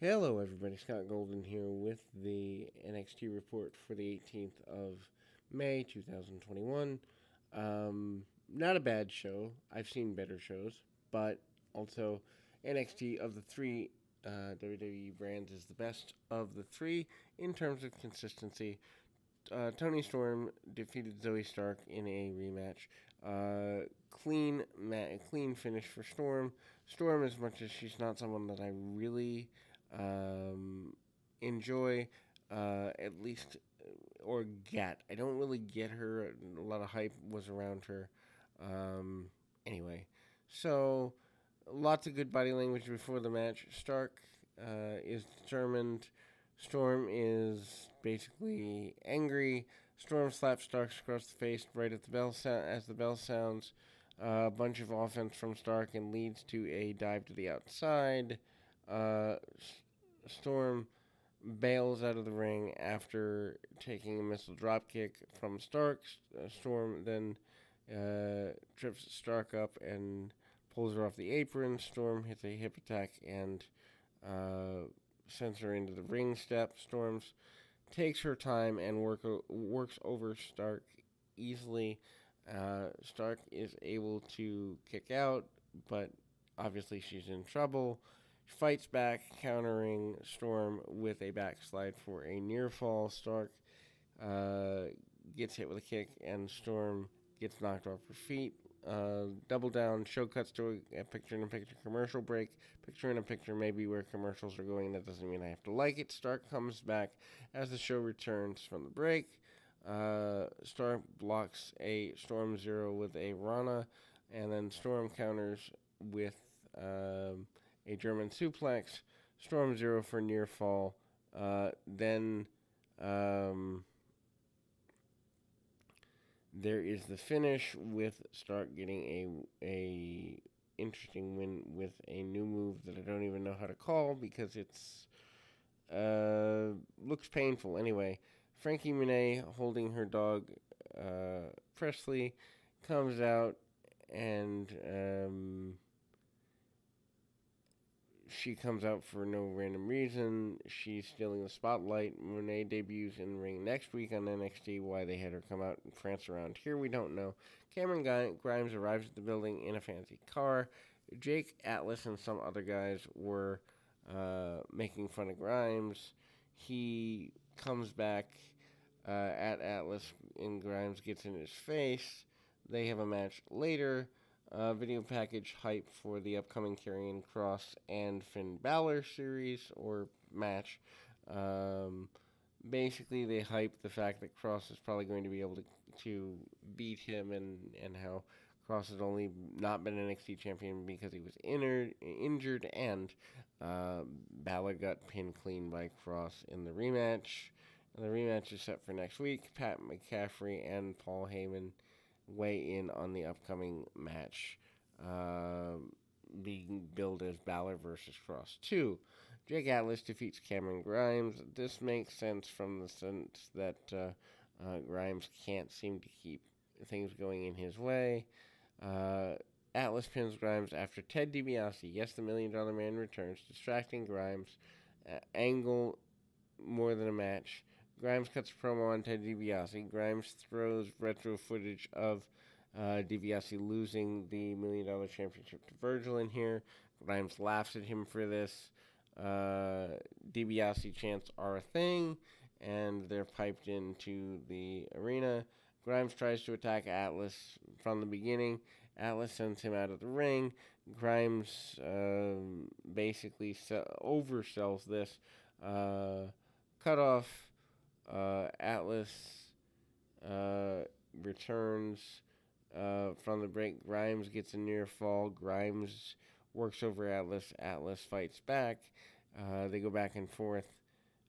Hello, everybody. Scott Golden here with the NXT report for the 18th of May 2021. Not a bad show. I've seen better shows, but also NXT of the three WWE brands is the best of the three in terms of consistency. Toni Storm defeated Zoe Stark in a rematch. Clean finish for Storm. Storm, as much as she's not someone that I really enjoy, at least, or get. I don't really get her. A lot of hype was around her. Anyway, so lots of good body language before the match. Stark is determined. Storm is basically angry. Storm slaps Stark across the face right at the bell as the bell sounds. A bunch of offense from Stark and leads to a dive to the outside. Uh, Storm bails out of the ring after taking a missile dropkick from Stark. Storm then trips Stark up and pulls her off the apron. Storm hits a hip attack and sends her into the ring step. Storms takes her time and works over Stark easily. Stark is able to kick out, but obviously she's in trouble. She fights back, countering Storm with a backslide for a near fall. Stark gets hit with a kick, and Storm gets knocked off her feet. Double down, show cuts to a picture-in-a-picture commercial break. Picture-in-a-picture may be where commercials are going. That doesn't mean I have to like it. Stark comes back as the show returns from the break. Stark blocks a Storm Zero with a Rana, and then Storm counters with a German suplex. Storm Zero for near fall. Then there is the finish with Stark getting a interesting win with a new move that I don't even know how to call because it's looks painful. Anyway, Frankie Monet holding her dog Presley comes out and she comes out for no random reason. She's stealing the spotlight. Monet debuts in the ring next week on NXT. Why they had her come out and prance around here, we don't know. Cameron Grimes arrives at the building in a fancy car. Jake Atlas and some other guys were making fun of Grimes. He comes back at Atlas, and Grimes gets in his face. They have a match later. Video package hype for the upcoming Karrion Kross and Finn Balor series or match. Basically, they hype the fact that Kross is probably going to be able to beat him, and how Kross has only not been NXT champion because he was injured, and Balor got pinned clean by Kross in the rematch. And the rematch is set for next week. Pat McCaffrey and Paul Heyman weigh in on the upcoming match being billed as Balor versus Kross 2. Jake Atlas defeats Cameron Grimes. This makes sense from the sense that Grimes can't seem to keep things going in his way. Atlas pins Grimes after Ted DiBiase, yes, the $1 Million Man, returns, distracting Grimes. Angle more than a match. Grimes cuts a promo on Ted DiBiase. Grimes throws retro footage of DiBiase losing the $1 Million Championship to Virgil in here. Grimes laughs at him for this. DiBiase chants are a thing, and they're piped into the arena. Grimes tries to attack Atlas from the beginning. Atlas sends him out of the ring. Grimes basically oversells this. Cut off. Atlas returns from the break. Grimes gets a near fall. Grimes works over Atlas. Atlas fights back. They go back and forth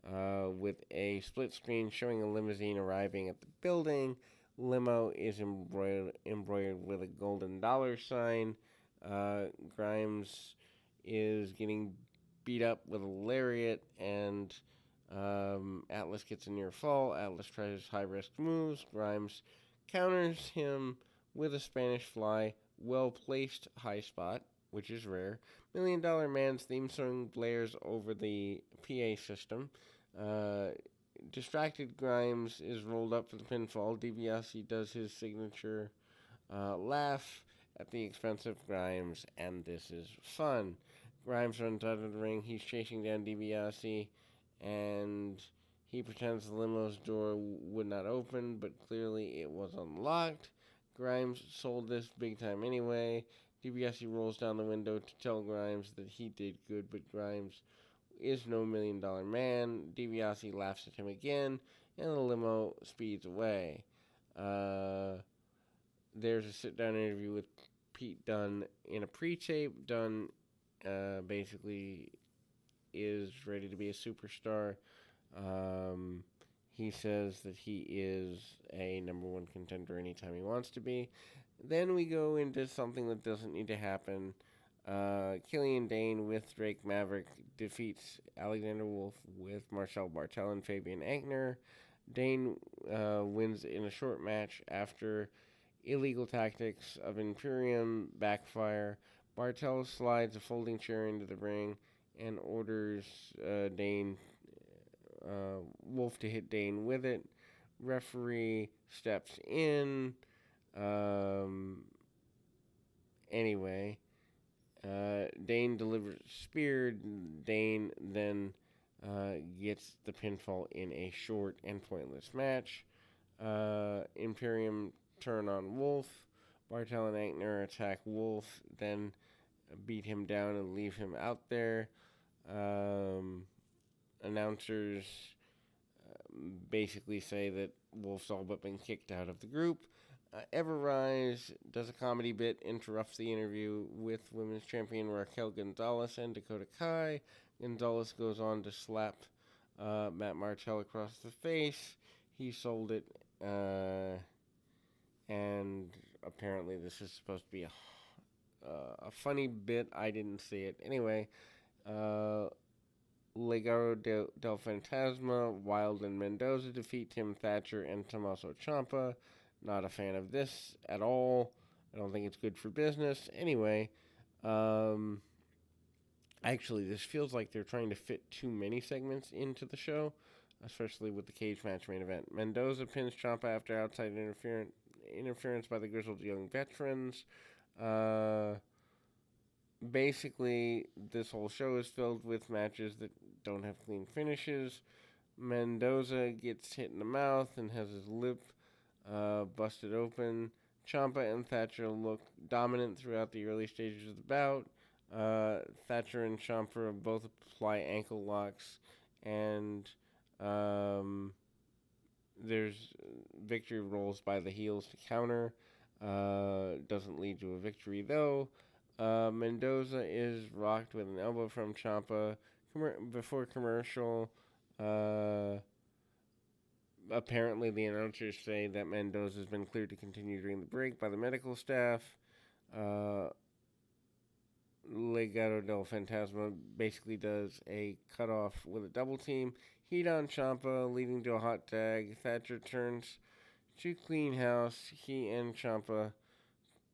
with a split screen showing a limousine arriving at the building. Limo is embroidered with a golden dollar sign. Grimes is getting beat up with a lariat, and Atlas gets a near fall. Atlas tries high-risk moves. Grimes counters him with a Spanish fly. Well-placed high spot. which is rare. Million Dollar Man's theme song blares over the PA system. Uh, Distracted Grimes is rolled up for the pinfall. DiBiase does his signature laugh at the expense of Grimes, and this is fun. Grimes runs out of the ring. He's chasing down DiBiase, and he pretends the limo's door would not open, but clearly it was unlocked. Grimes sold this big time anyway. DiBiase rolls down the window to tell Grimes that he did good, but Grimes is no $1 million man. DiBiase laughs at him again, and the limo speeds away. There's a sit-down interview with Pete Dunne in a pre-tape. Dunne basically is ready to be a superstar. He says that he is a number one contender anytime he wants to be. Then we go into something that doesn't need to happen. Killian Dane with Drake Maverick defeats Alexander Wolf with Marcel Bartel and Fabian Aichner. Dane wins in a short match after illegal tactics of Imperium backfire. Bartel slides a folding chair into the ring and orders Wolf to hit Dane with it. Referee steps in. Anyway, Dane delivers a spear. Dane then gets the pinfall in a short and pointless match. Imperium turn on Wolf. Bartel and Aichner attack Wolf, then beat him down and leave him out there. Announcers basically say that Wolf's all but been kicked out of the group. Everrise does a comedy bit, interrupts the interview with women's champion Raquel Gonzalez and Dakota Kai. Gonzalez goes on to slap Matt Martel across the face. He sold it, and apparently this is supposed to be a funny bit. I didn't see it. Anyway, Legado del Fantasma, Wilde and Mendoza defeat Tim Thatcher and Tommaso Ciampa. Not a fan of this at all. I don't think it's good for business. Anyway, actually, this feels like they're trying to fit too many segments into the show, especially with the cage match main event. Mendoza pins Ciampa after outside interference by the grizzled young veterans. Basically, this whole show is filled with matches that don't have clean finishes. Mendoza gets hit in the mouth and has his lip busted open. Ciampa and Thatcher look dominant throughout the early stages of the bout. Thatcher and Ciampa both apply ankle locks, and there's victory rolls by the heels to counter. Doesn't lead to a victory though. Mendoza is rocked with an elbow from Ciampa before commercial. Apparently, the announcers say that Mendoza has been cleared to continue during the break by the medical staff. Legado del Fantasma basically does a cutoff with a double team. Heat on Ciampa, leading to a hot tag. Thatcher turns to clean house. He and Ciampa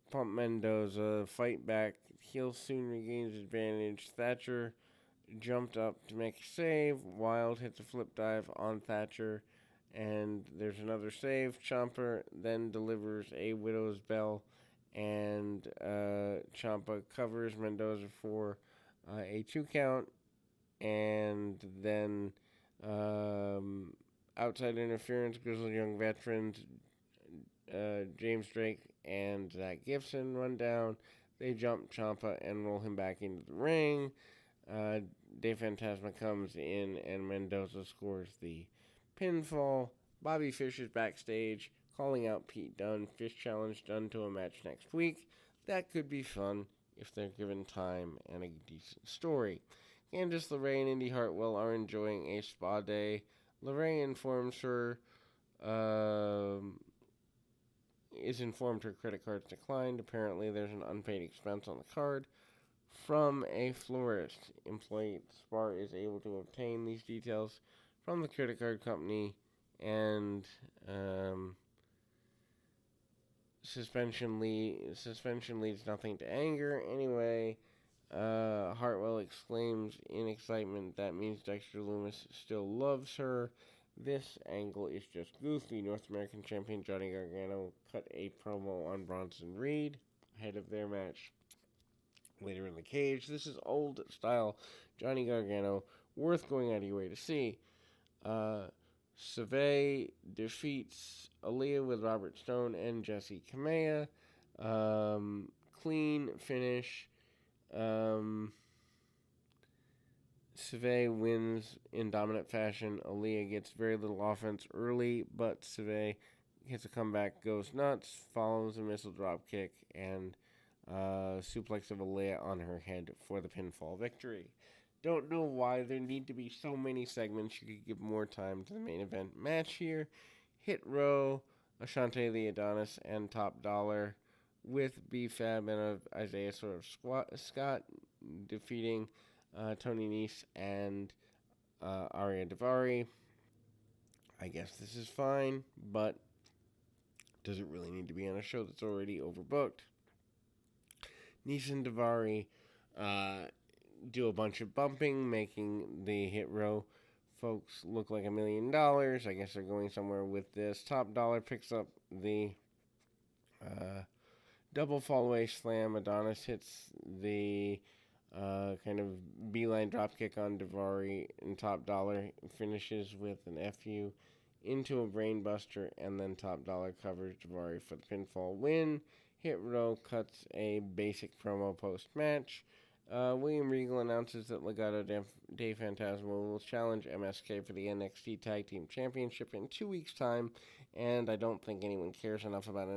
pump Mendoza, fight back. Heel soon regains advantage. Thatcher jumped up to make a save. Wilde hits a flip dive on Thatcher, and there's another save. Ciampa then delivers a Widow's Bell, and Ciampa covers Mendoza for a 2 count, and then outside interference, Grizzled Young Veterans, James Drake and Zach Gibson run down. They jump Ciampa and roll him back into the ring. Dave Fantasma comes in and Mendoza scores the pinfall. Bobby Fish is backstage calling out Pete Dunne. Fish challenged Dunne to a match next week. That could be fun if they're given time and a decent story. Candice LeRae and Indy Hartwell are enjoying a spa day. LeRae informs her is informed her credit card's declined. Apparently, there's an unpaid expense on the card from a florist. Employee at the spa is able to obtain these details from the credit card company, and Suspension leads nothing to anger. Anyway, Hartwell exclaims in excitement that means Dexter Loomis still loves her. This angle is just goofy. North American champion Johnny Gargano cut a promo on Bronson Reed ahead of their match later in the cage. This is old style Johnny Gargano, worth going out of your way to see. Uh, Save defeats Aaliyah with Robert Stone and Jesse Kamea. Clean finish. Um, Save wins in dominant fashion. Aaliyah gets very little offense early, but Save hits a comeback, goes nuts, follows a missile drop kick, and suplex of Aaliyah on her head for the pinfall victory. Don't know why there need to be so many segments. You could give more time to the main event match here. Hit Row, Ashante the Adonis, and Top Dollar with B-Fab and Isaiah Scott defeating Tony Nese and Arya Davari. I guess this is fine, but does it really need to be on a show that's already overbooked? Nese and Davari do a bunch of bumping, making the Hit Row folks look like $1,000,000. I guess they're going somewhere with this. Top Dollar picks up the double fallaway slam. Adonis hits the kind of beeline dropkick on Davari, and Top Dollar finishes with an FU into a brainbuster, and then Top Dollar covers Davari for the pinfall win. Hit Row cuts a basic promo post-match. William Regal announces that Legado de Fantasma will challenge MSK for the NXT Tag Team Championship in 2 weeks' time, and I don't think anyone cares enough about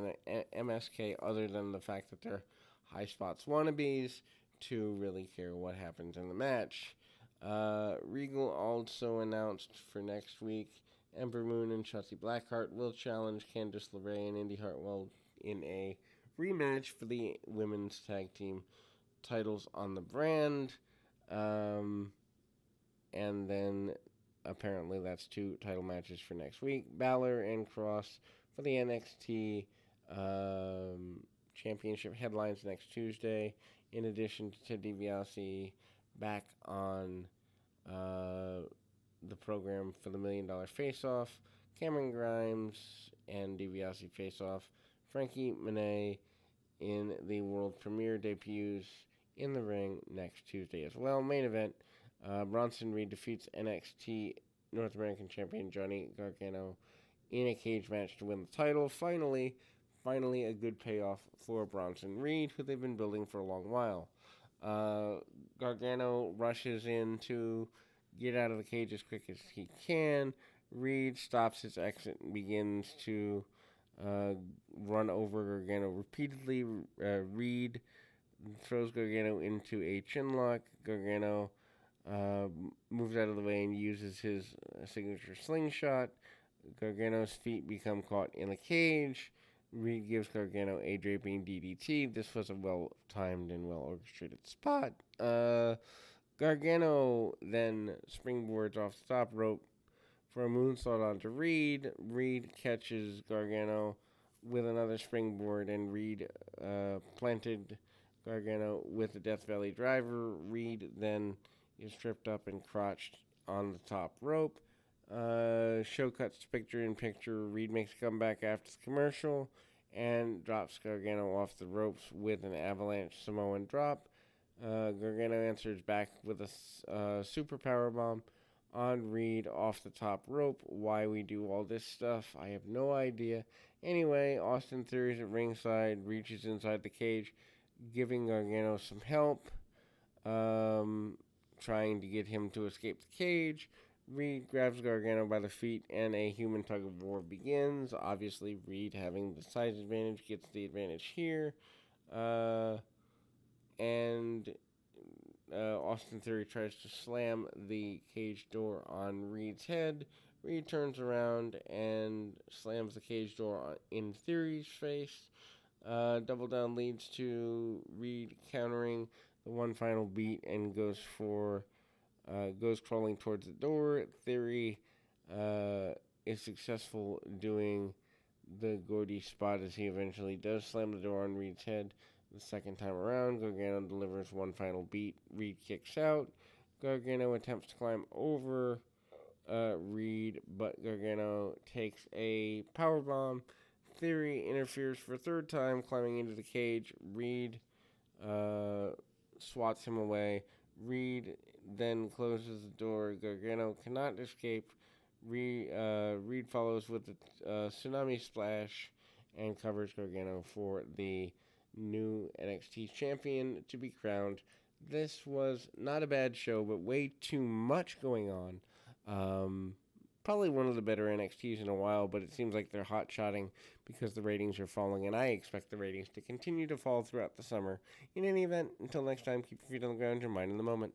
MSK other than the fact that they're high spots wannabes to really care what happens in the match. Regal also announced for next week Ember Moon and Shotzi Blackheart will challenge Candice LeRae and Indy Hartwell in a rematch for the women's tag team titles on the brand. And then apparently that's 2 title matches for next week. Balor and Cross for the NXT Championship headlines next Tuesday. In addition to Ted DiBiase back on the program for the $1,000,000 Face-Off. Cameron Grimes and DiBiase face-off. Frankie Monet in the world premiere debuts in the ring next Tuesday as well. Main event, Bronson Reed defeats NXT North American Champion Johnny Gargano in a cage match to win the title. Finally a good payoff for Bronson Reed, who they've been building for a long while. Gargano rushes in to get out of the cage as quick as he can. Reed stops his exit and begins to run over Gargano repeatedly. Reed throws Gargano into a chinlock. Gargano moves out of the way and uses his signature slingshot. Gargano's feet become caught in the cage. Reed gives Gargano a draping DDT. This was a well-timed and well-orchestrated spot. Gargano then springboards off the top rope for a moonsault onto Reed. Reed catches Gargano with another springboard, and Reed planted Gargano with a Death Valley driver. Reed then is tripped up and crotched on the top rope. Show cuts to picture-in-picture. Reed makes a comeback after the commercial and drops Gargano off the ropes with an avalanche Samoan drop. Gargano answers back with a super power bomb on Reed off the top rope. Why we do all this stuff, I have no idea. Anyway, Austin Theory's at ringside, reaches inside the cage, giving Gargano some help, trying to get him to escape the cage. Reed grabs Gargano by the feet, and a human tug-of-war begins. Obviously, Reed, having the size advantage, gets the advantage here. And Austin Theory tries to slam the cage door on Reed's head. Reed turns around and slams the cage door in Theory's face. Double down leads to Reed countering the one final beat and goes crawling towards the door. Theory is successful doing the Gordy spot as he eventually does slam the door on Reed's head. The second time around, Gargano delivers one final beat. Reed kicks out. Gargano attempts to climb over Reed, but Gargano takes a power bomb. Theory interferes for a third time, climbing into the cage. Reed uh, swats him away. Reed then closes the door. Gargano cannot escape. Reed follows with a tsunami splash and covers Gargano for the new NXT champion to be crowned. This was not a bad show, but way too much going on. Probably one of the better NXTs in a while, but it seems like they're hot shotting because the ratings are falling, and I expect the ratings to continue to fall throughout the summer. In any event, until next time, keep your feet on the ground, your mind in the moment.